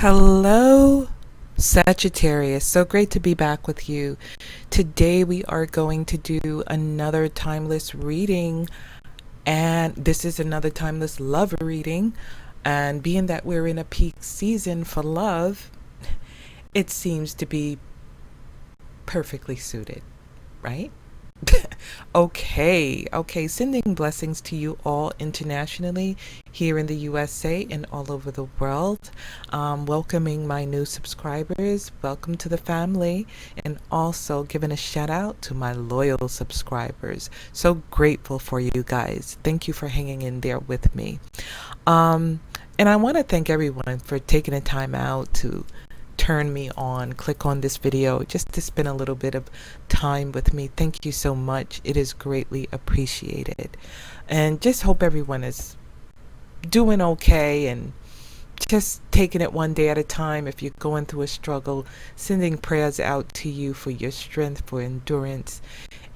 Hello, Sagittarius. So great to be back with you. Today we are going to do another timeless reading, and this is another timeless love reading. And being that we're in a peak season for love, it seems to be perfectly suited, right? Okay. Sending blessings to you all internationally, here in the USA and all over the world. Welcoming my new subscribers. Welcome to the family. And also giving a shout out to my loyal subscribers. So grateful for you guys. Thank you for hanging in there with me. And I want to thank everyone for taking the time out to turn me on, click on this video just to spend a little bit of time with me. Thank you so much. It is greatly appreciated. And just hope everyone is doing okay and just taking it one day at a time. If you're going through a struggle, sending prayers out to you for your strength, for endurance,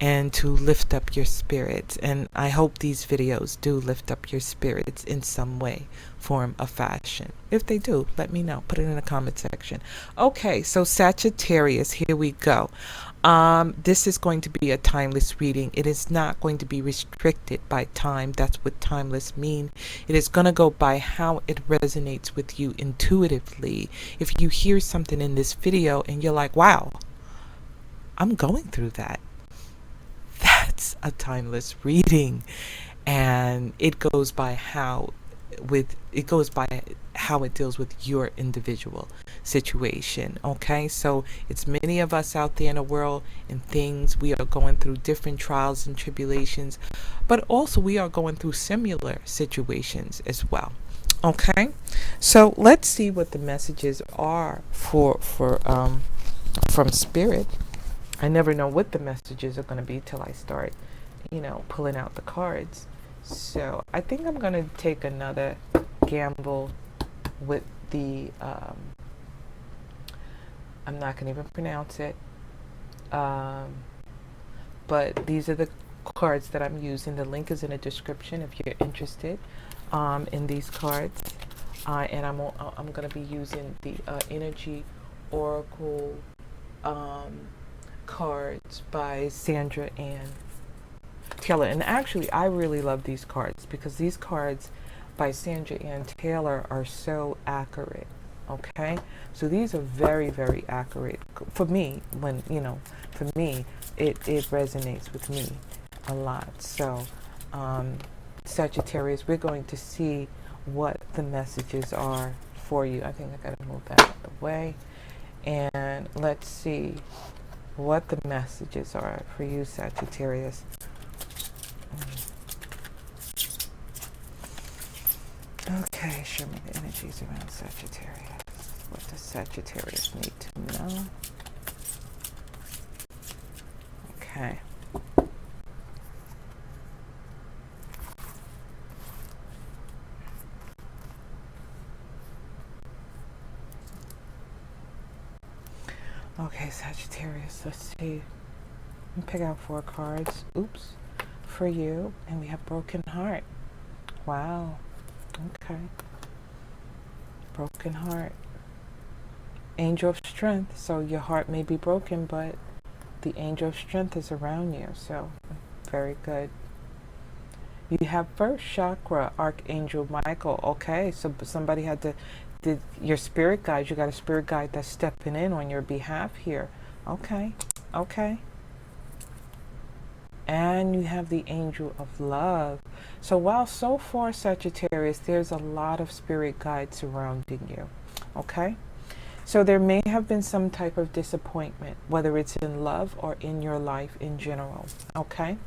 and to lift up your spirits. And I hope these videos do lift up your spirits in some way, form, or fashion. If they do, let me know. Put it in the comment section. Okay, so Sagittarius, here we go. This is going to be a timeless reading. It is not going to be restricted by time. That's what timeless mean. It is going to go by how it resonates with you intuitively. If you hear something in this video and you're like, wow, I'm going through that, that's a timeless reading. And it goes by how it deals with your individual situation. Okay, so it's many of us out there in the world and things. We are going through different trials and tribulations, but also we are going through similar situations as well. Okay, so let's see what the messages are from Spirit. I never know what the messages are going to be till I start, pulling out the cards. So I think I'm going to take another gamble with the, I'm not going to even pronounce it, but these are the cards that I'm using. The link is in the description if you're interested in these cards. And I'm going to be using the Energy Oracle cards by Sandra Ann Taylor. And actually, I really love these cards because these cards by Sandra Ann Taylor are so accurate. Okay, so these are very, very accurate for me. For me, it resonates with me a lot. So, Sagittarius, we're going to see what the messages are for you. I think I got to move that out of the way, and let's see what the messages are for you, Sagittarius. Okay, show me the energies around Sagittarius. What does Sagittarius need to know? Okay. Okay, Sagittarius, let's see. Pick out 4 cards. Oops. For you. And we have Broken Heart. Wow. Okay. Broken Heart. Angel of Strength. So your heart may be broken, but the Angel of Strength is around you. So very good. You have First Chakra, Archangel Michael. Okay. So somebody did your spirit guide. You got a spirit guide that's stepping in on your behalf here. Okay. Okay. And you have the Angel of Love. So while so far, Sagittarius, there's a lot of spirit guides surrounding you. Okay? So there may have been some type of disappointment, whether it's in love or in your life in general. Okay?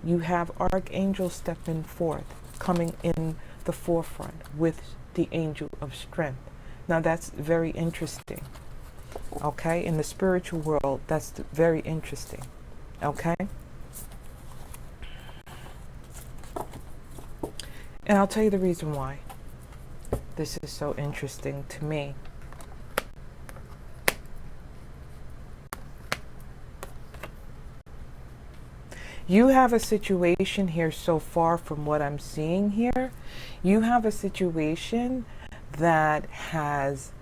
You have Archangel stepping forth, coming in the forefront with the Angel of Strength. Now that's very interesting. Okay? In the spiritual world, that's very interesting. Okay? And I'll tell you the reason why this is so interesting to me. You have a situation here so far from what I'm seeing here. You have a situation that has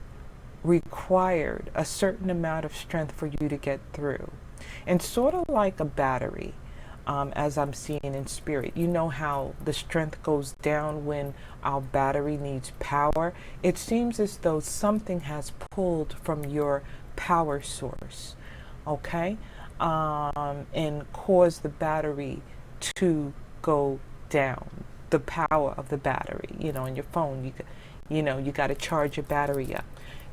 required a certain amount of strength for you to get through. And sort of like a battery, as I'm seeing in spirit, you know how the strength goes down when our battery needs power. It seems as though something has pulled from your power source, okay, and caused the battery to go down. The power of the battery, you know, in your phone, you got to charge your battery up.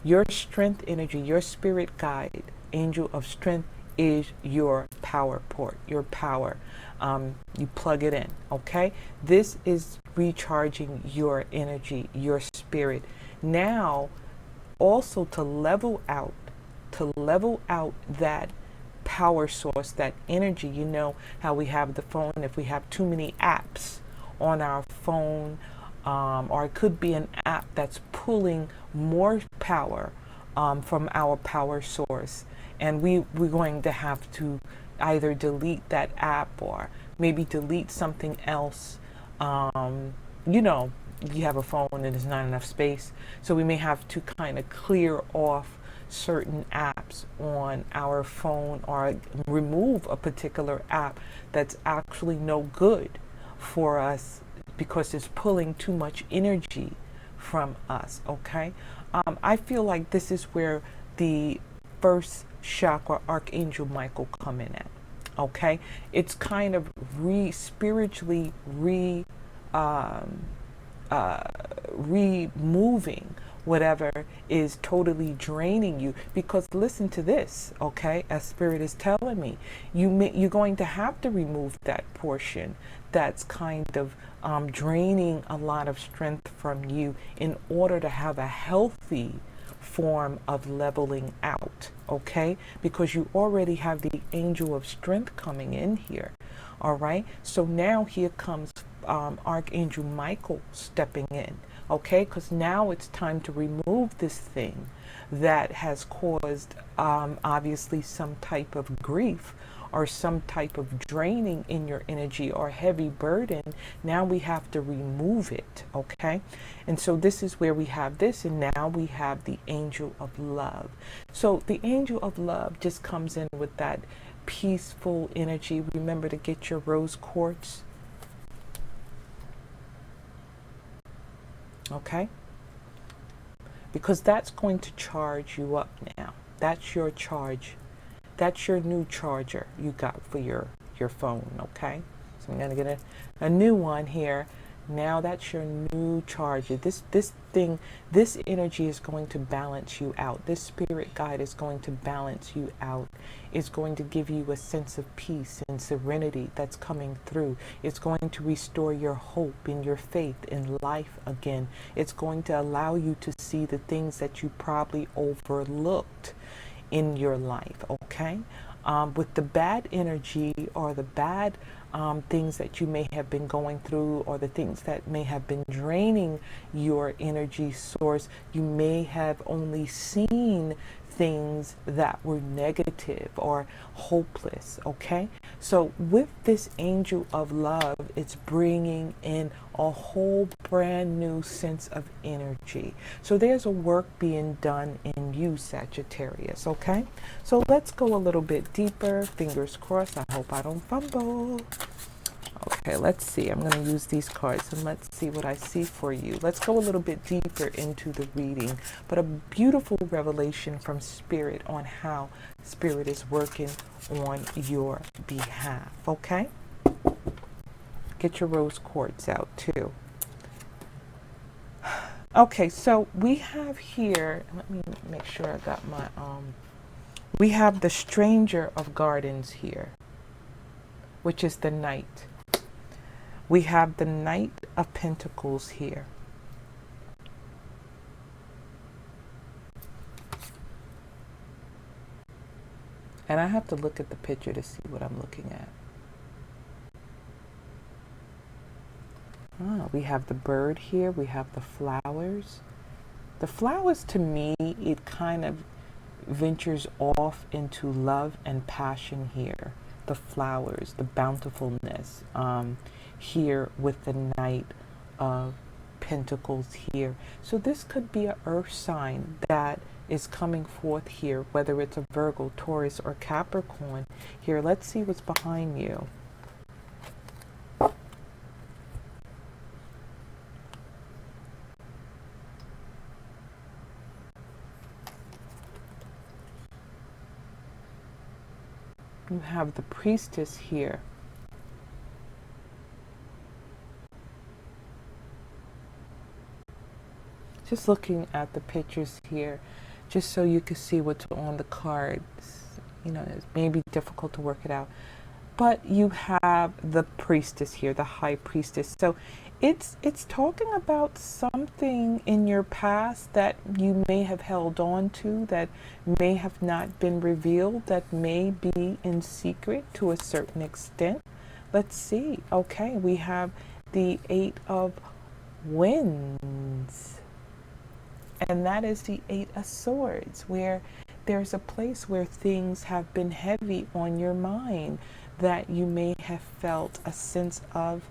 Your strength energy, your spirit guide, angel of strength, is your power port, your power. You plug it in, okay? This is recharging your energy, your spirit. Now, also to level out that power source, that energy. You know how we have the phone, if we have too many apps on our phone, or it could be an app that's pulling more power from our power source, and we're going to have to either delete that app or maybe delete something else. You know, you have a phone and there's not enough space, so we may have to kind of clear off certain apps on our phone or remove a particular app that's actually no good for us because it's pulling too much energy from us, okay? I feel like this is where the first chakra, Archangel Michael, come in at, okay? It's kind of spiritually removing whatever is totally draining you. Because listen to this, okay, as spirit is telling me, you're going to have to remove that portion that's kind of draining a lot of strength from you in order to have a healthy form of leveling out, okay? Because you already have the angel of strength coming in here, all right? So now here comes Archangel Michael stepping in, okay? Because now it's time to remove this thing that has caused obviously some type of grief or some type of draining in your energy or heavy burden. Now we have to remove it, okay? And so this is where we have this, and now we have the angel of love. So the angel of love just comes in with that peaceful energy. Remember to get your rose quartz, okay? Because that's going to charge you up now. That's your charge. That's your new charger you got for your phone, okay? So I'm going to get a new one here. Now that's your new charger. This energy is going to balance you out. This spirit guide is going to balance you out. It's going to give you a sense of peace and serenity that's coming through. It's going to restore your hope and your faith in life again. It's going to allow you to see the things that you probably overlooked in your life, okay? With the bad energy or the bad things that you may have been going through, or the things that may have been draining your energy source, you may have only seen things that were negative or hopeless, okay? So with this angel of love, it's bringing in a whole brand new sense of energy. So there's a work being done in you, Sagittarius, okay? So let's go a little bit deeper. Fingers crossed. I hope I don't fumble. Okay, let's see. I'm going to use these cards and let's see what I see for you. Let's go a little bit deeper into the reading, but a beautiful revelation from Spirit on how Spirit is working on your behalf, okay? Get your rose quartz out too. Okay, so we have here, let me make sure I got my, we have the Stranger of Gardens here, which is the Knight. We have the Knight of Pentacles here. And I have to look at the picture to see what I'm looking at. We have the bird here. We have the flowers. The flowers, to me, it kind of ventures off into love and passion here. The flowers, the bountifulness. Here with the Knight of Pentacles here. So this could be an earth sign that is coming forth here, whether it's a Virgo, Taurus, or Capricorn. Here, let's see what's behind you. You have the Priestess here. Just looking at the pictures here, just so you can see what's on the cards. You know, it may be difficult to work it out. But you have the Priestess here, the High Priestess. So it's talking about something in your past that you may have held on to, that may have not been revealed, that may be in secret to a certain extent. Let's see. Okay, we have the Eight of Wands. And that is the Eight of Swords, where there's a place where things have been heavy on your mind, that you may have felt a sense of,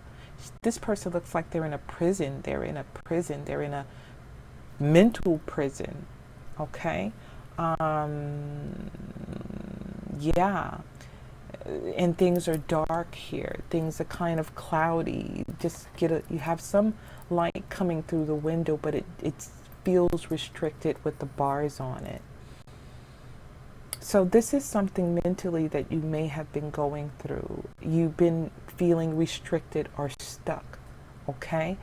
this person looks like they're in a prison, they're in a mental prison, okay? Yeah, and things are dark here, things are kind of cloudy, you have some light coming through the window, but it feels restricted with the bars on it. So this is something mentally that you may have been going through. You've been feeling restricted or stuck, okay?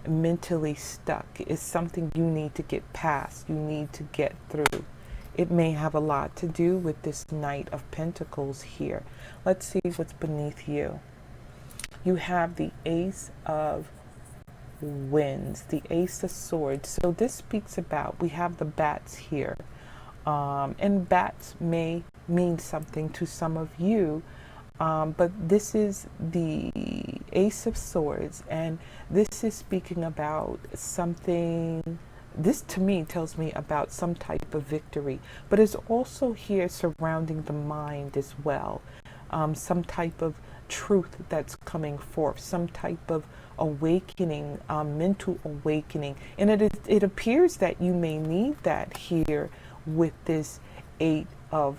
Mentally stuck is something you need to get past, you need to get through. It may have a lot to do with this Knight of Pentacles here. Let's see what's beneath you. You have the Ace of Wands, the Ace of Swords. So this speaks about, we have the bats here. And bats may mean something to some of you, but this is the Ace of Swords, and this is speaking about something, this to me tells me about some type of victory, but it's also here surrounding the mind as well. Some type of truth that's coming forth, some type of awakening, mental awakening, and it appears that you may need that here with this Eight of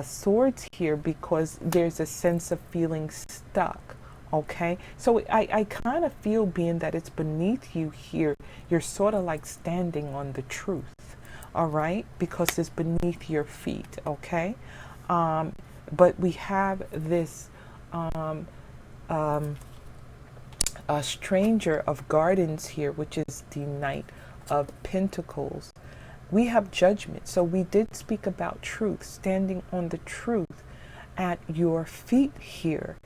Swords here, because there's a sense of feeling stuck, okay? So I kind of feel, being that it's beneath you here, you're sort of like standing on the truth, all right? Because it's beneath your feet, okay? But we have this a Stranger of Gardens here, which is the Knight of Pentacles. We have Judgment. So we did speak about truth, standing on the truth at your feet here.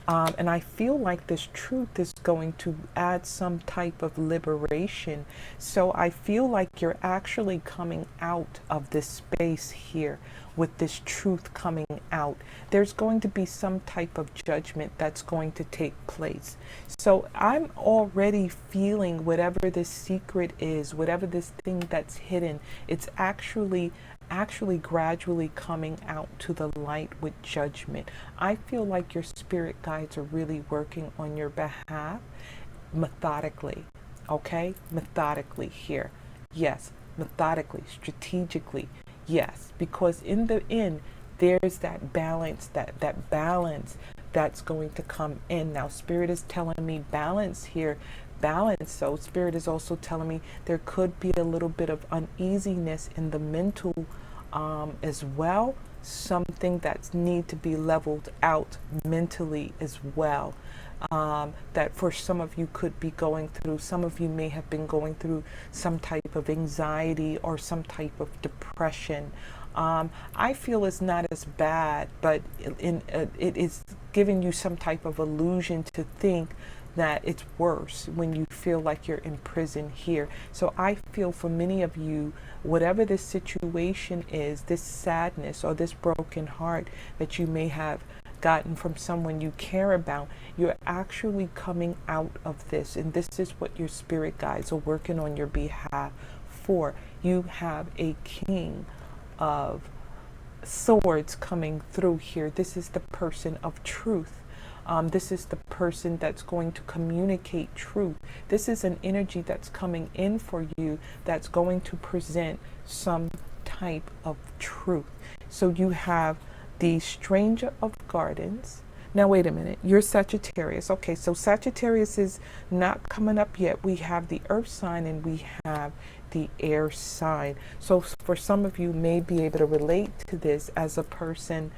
And I feel like this truth is going to add some type of liberation. So I feel like you're actually coming out of this space here with this truth coming out. There's going to be some type of judgment that's going to take place. So I'm already feeling whatever this secret is, whatever this thing that's hidden, it's actually gradually coming out to the light with judgment. I feel like your spirit guides are really working on your behalf methodically, okay? Methodically here. Yes, methodically, strategically. Yes, because in the end, there's that balance, that balance that's going to come in. Now, Spirit is telling me balance here. Balance. So Spirit is also telling me there could be a little bit of uneasiness in the mental as well. Something that need to be leveled out mentally as well. That for some of you could be going through, some of you may have been going through some type of anxiety or some type of depression. I feel it's not as bad, but it is giving you some type of illusion to think that it's worse when you feel like you're in prison here. So I feel for many of you, whatever this situation is, this sadness or this broken heart that you may have gotten from someone you care about, you're actually coming out of this. And this is what your spirit guides are working on your behalf for. You have a King of Swords coming through here. This is the person of truth. This is the person that's going to communicate truth. This is an energy that's coming in for you that's going to present some type of truth. So you have the Stranger of Gardens. Now, wait a minute. You're Sagittarius. Okay, so Sagittarius is not coming up yet. We have the earth sign and we have the air sign. So for some of you may be able to relate to this as a person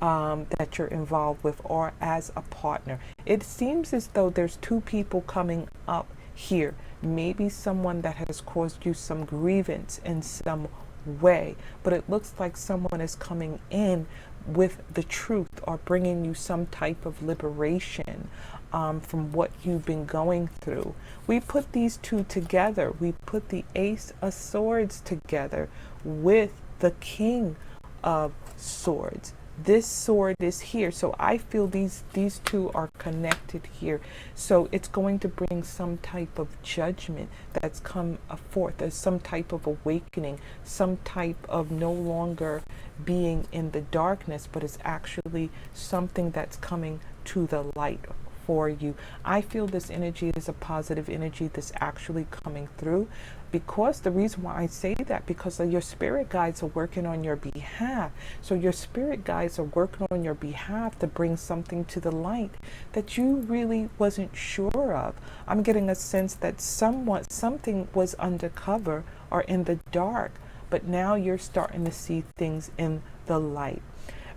that you're involved with or as a partner. It seems as though there's two people coming up here. Maybe someone that has caused you some grievance in some way, but it looks like someone is coming in with the truth or bringing you some type of liberation from what you've been going through. We put these two together. We put the Ace of Swords together with the King of Swords. This sword is here. So I feel these two are connected here. So it's going to bring some type of judgment that's come forth as some type of awakening, some type of no longer being in the darkness, but it's actually something that's coming to the light for you. I feel this energy is a positive energy that's actually coming through, because the reason why I say that, because your spirit guides are working on your behalf. So your spirit guides are working on your behalf to bring something to the light that you really wasn't sure of. I'm getting a sense that something was undercover or in the dark, but now you're starting to see things in the light.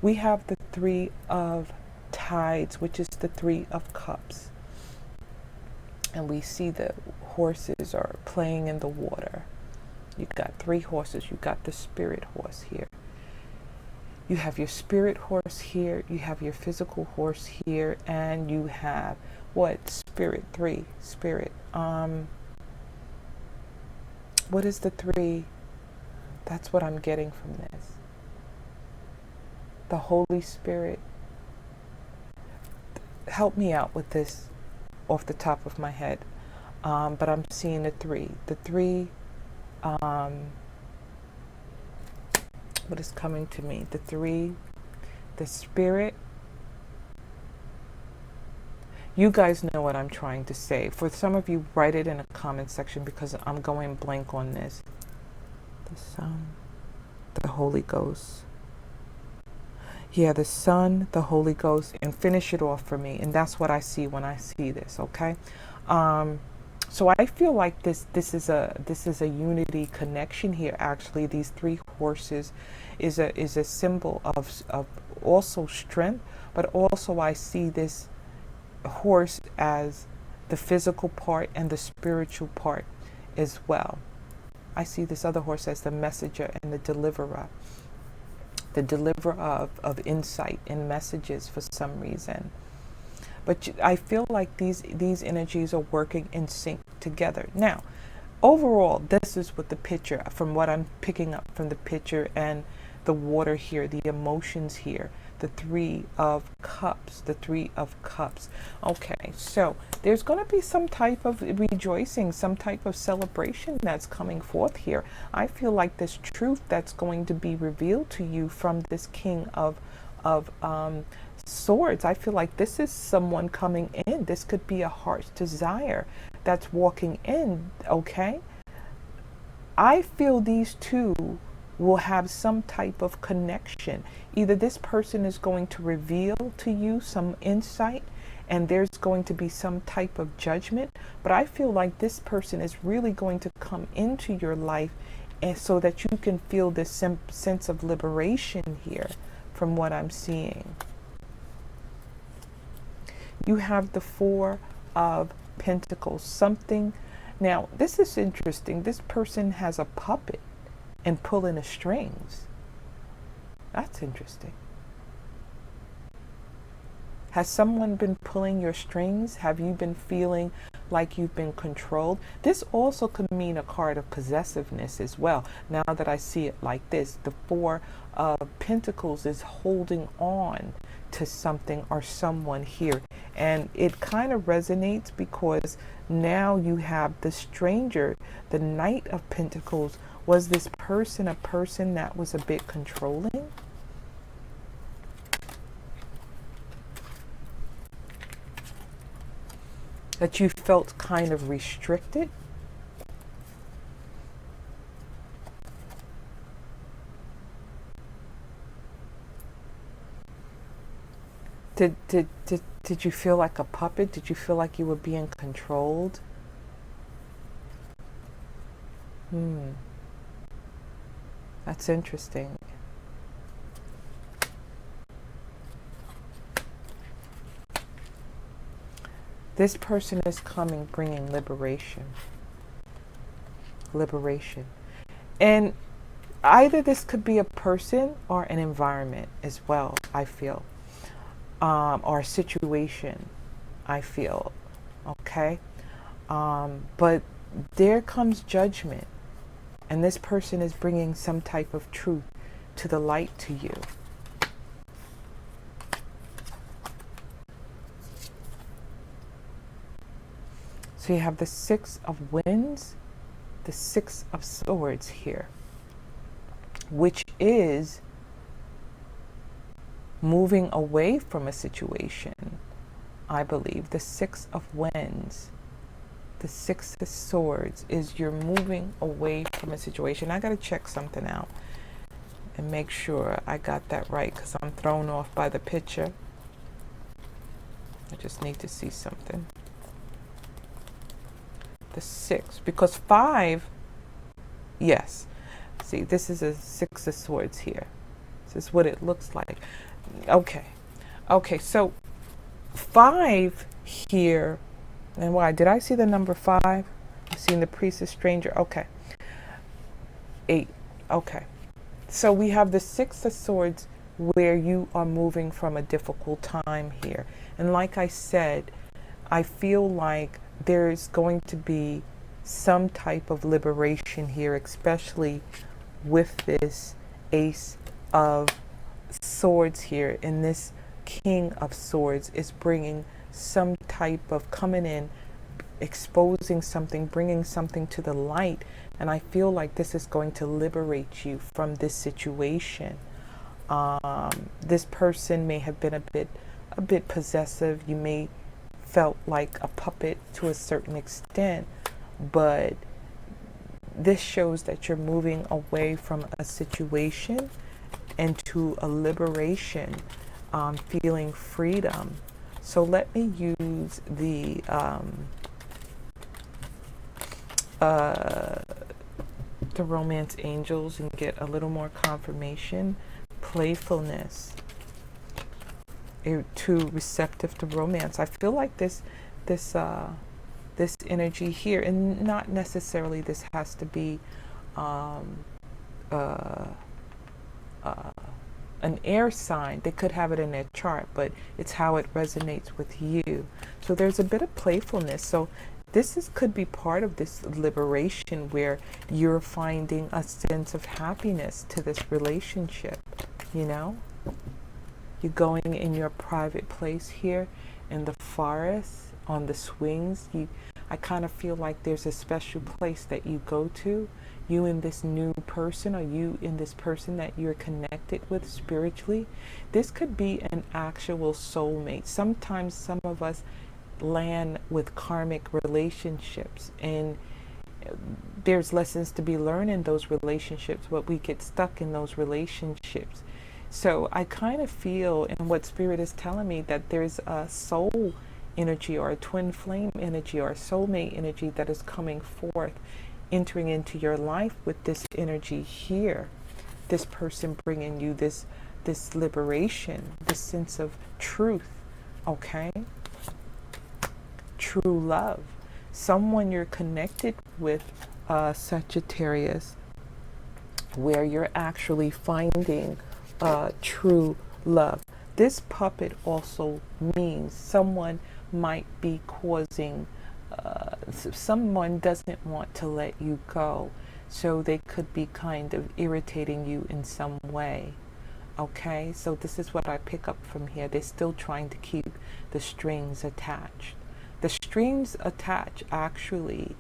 We have the Three of Tides, which is the Three of Cups. And we see the horses are playing in the water. You got three horses. You got the spirit horse here. You have your spirit horse here. You have your physical horse here. And you have what? Spirit, three. Spirit. What is the three? That's what I'm getting from this. The Holy Spirit. Help me out with this off the top of my head. But I'm seeing the three. The three, what is coming to me? The three, the spirit. You guys know what I'm trying to say. For some of you, write it in a comment section because I'm going blank on this. The Son, the Holy Ghost. Yeah, the Son, the Holy Ghost, and finish it off for me. And that's what I see when I see this, okay? So I feel like this is a unity connection here. Actually, these three horses is a symbol of also strength, but also I see this horse as the physical part and the spiritual part as well. I see this other horse as the messenger and the deliverer. The deliverer of insight and messages for some reason. But I feel like these energies are working in sync together. Now, overall, this is what the picture, from what I'm picking up from the picture and the water here, the emotions here, the Three of Cups, the Three of Cups. Okay, so there's going to be some type of rejoicing, some type of celebration that's coming forth here. I feel like this truth that's going to be revealed to you from this King of Swords. I feel like this is someone coming in. This could be a heart's desire that's walking in, okay? I feel these two will have some type of connection. Either this person is going to reveal to you some insight and there's going to be some type of judgment, but I feel like this person is really going to come into your life and so that you can feel this sense of liberation here from what I'm seeing. You have the Four of Pentacles. Something. Now, this is interesting. This person has a puppet and pulling the strings. That's interesting. Has someone been pulling your strings? Have you been feeling like you've been controlled? This also could mean a card of possessiveness as well. Now that I see it like this, the Four of Pentacles is holding on to something or someone here. And it kind of resonates because now you have the stranger, the Knight of Pentacles. Was this person a person that was a bit controlling? that you felt kind of restricted. Did you feel like a puppet? Did you feel like you were being controlled? That's interesting. This person is coming bringing liberation. Liberation. And either this could be a person or an environment as well, I feel. Or a situation, I feel. Okay? But there comes judgment. And this person is bringing some type of truth to the light to you. So you have the Six of Wands, the Six of Swords here, which is moving away from a situation, I believe. The Six of Wands, the Six of Swords is you're moving away from a situation. I got to check something out and make sure I got that right, because I'm thrown off by the picture. I just need to see something. The Six, because Five, yes. See, this is a Six of Swords here. This is what it looks like. Okay. Okay, so Five here, and why? Did I see the number 5? I've seen the Priestess, Stranger. Okay. 8. Okay. So we have the Six of Swords where you are moving from a difficult time here. And like I said, I feel like there's going to be some type of liberation here, especially with this Ace of Swords here. And this King of Swords is bringing some type of coming in, exposing something, bringing something to the light. And I feel like this is going to liberate you from this situation. This person may have been a bit possessive. You may felt like a puppet to a certain extent, but this shows that you're moving away from a situation into a liberation, feeling freedom. So let me use the romance angels and get a little more confirmation. Playfulness, too receptive to romance. I feel like this energy here, and not necessarily this has to be an air sign. They could have it in their chart, but it's how it resonates with you. So there's a bit of playfulness. So this could be part of this liberation where you're finding a sense of happiness to this relationship, you know? You're going in your private place here in the forest, on the swings. I kind of feel like there's a special place that you go to, you and this new person, or you and this person that you're connected with spiritually. This could be an actual soulmate. Sometimes some of us land with karmic relationships, and there's lessons to be learned in those relationships, but we get stuck in those relationships. So I kind of feel, and what Spirit is telling me, that there's a soul energy or a twin flame energy or a soulmate energy that is coming forth, entering into your life with this energy here. This person bringing you this liberation, this sense of truth, okay? True love. Someone you're connected with, Sagittarius, where you're actually finding true love. This puppet also means someone might be causing, someone doesn't want to let you go, so they could be kind of irritating you in some way. Okay, so this is what I pick up from here. They're still trying to keep the strings attached. The strings attached actually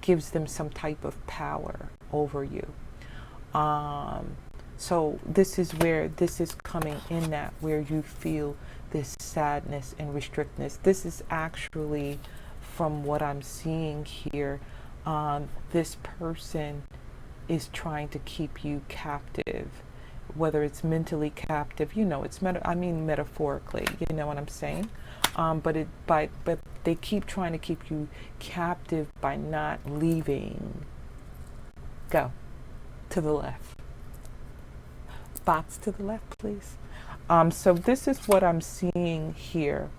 gives them some type of power over you. So this is where this is coming in at, where you feel this sadness and restrictedness. This is actually, from what I'm seeing here, this person is trying to keep you captive, whether it's mentally captive, you know, it's I mean metaphorically, you know what I'm saying? But they keep trying to keep you captive by not leaving. Go to the left. Box to the left, please. So this is what I'm seeing here,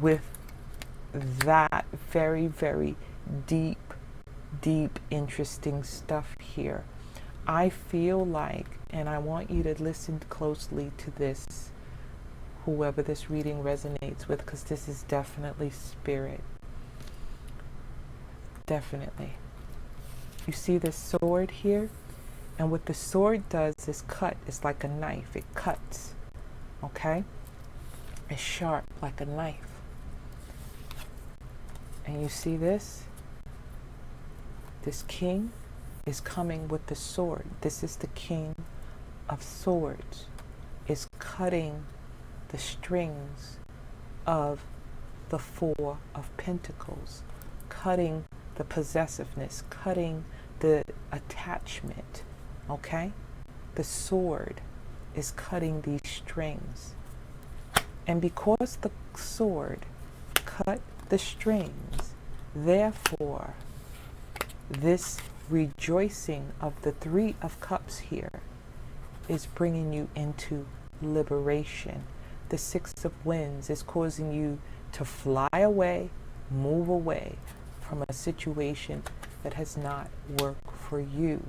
with that very, very deep, interesting stuff here. I feel like, and I want you to listen closely to this, whoever this reading resonates with, because this is definitely spirit. Definitely. You see this sword here? And what the sword does is cut. It's like a knife. It cuts. Okay? It's sharp like a knife. And you see this? This king is coming with the sword. This is the king of swords. Is cutting the strings of the Four of Pentacles. Cutting the possessiveness. Cutting the attachment. Okay? The sword is cutting these strings. And because the sword cut the strings, therefore, this rejoicing of the Three of Cups here is bringing you into liberation. The Six of Wands is causing you to fly away, move away from a situation that has not worked for you.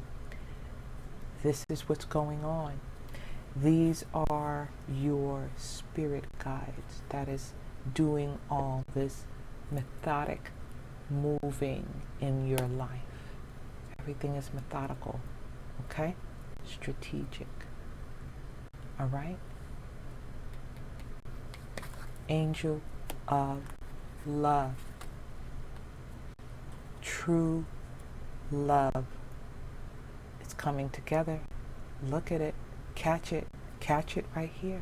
This is what's going on. These are your spirit guides that is doing all this methodic moving in your life. Everything is methodical, okay? Strategic. All right? Angel of love. True love. It's coming together. Look at it. Catch it. Catch it right here.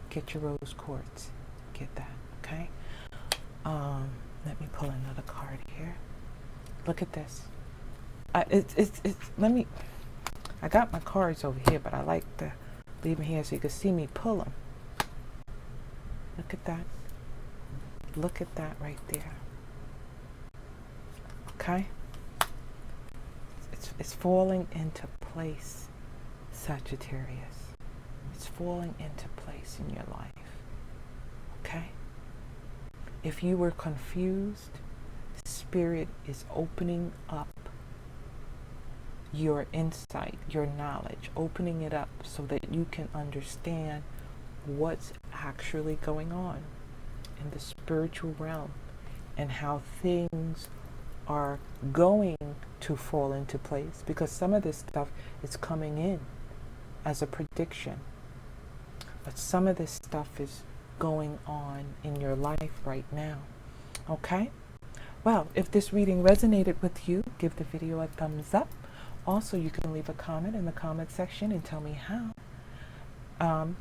Get your rose quartz. Get that, okay? Let me pull another card here. Look at this. Let me, I got my cards over here, but I like to leave them here so you can see me pull them. Look at that. Look at that right there. Okay? It's falling into place, Sagittarius. It's falling into place in your life. Okay? If you were confused, Spirit is opening up your insight, your knowledge, opening it up so that you can understand what's actually going on in the spiritual realm and how things are going to fall into place, because some of this stuff is coming in as a prediction, but some of this stuff is going on in your life right now. Okay? Well, if this reading resonated with you, give the video a thumbs up. Also, you can leave a comment in the comment section and tell me how.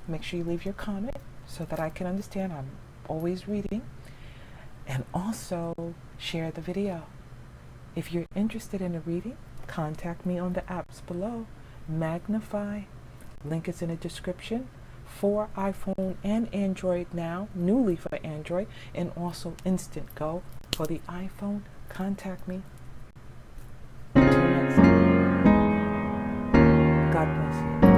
Make sure you leave your comment so that I can understand. I'm always reading. And also share the video. If you're interested in a reading, contact me on the apps below. Magnify, link is in the description, for iPhone and Android now, newly for Android, and also Instant Go for the iPhone. Contact me. Until next time. God bless you.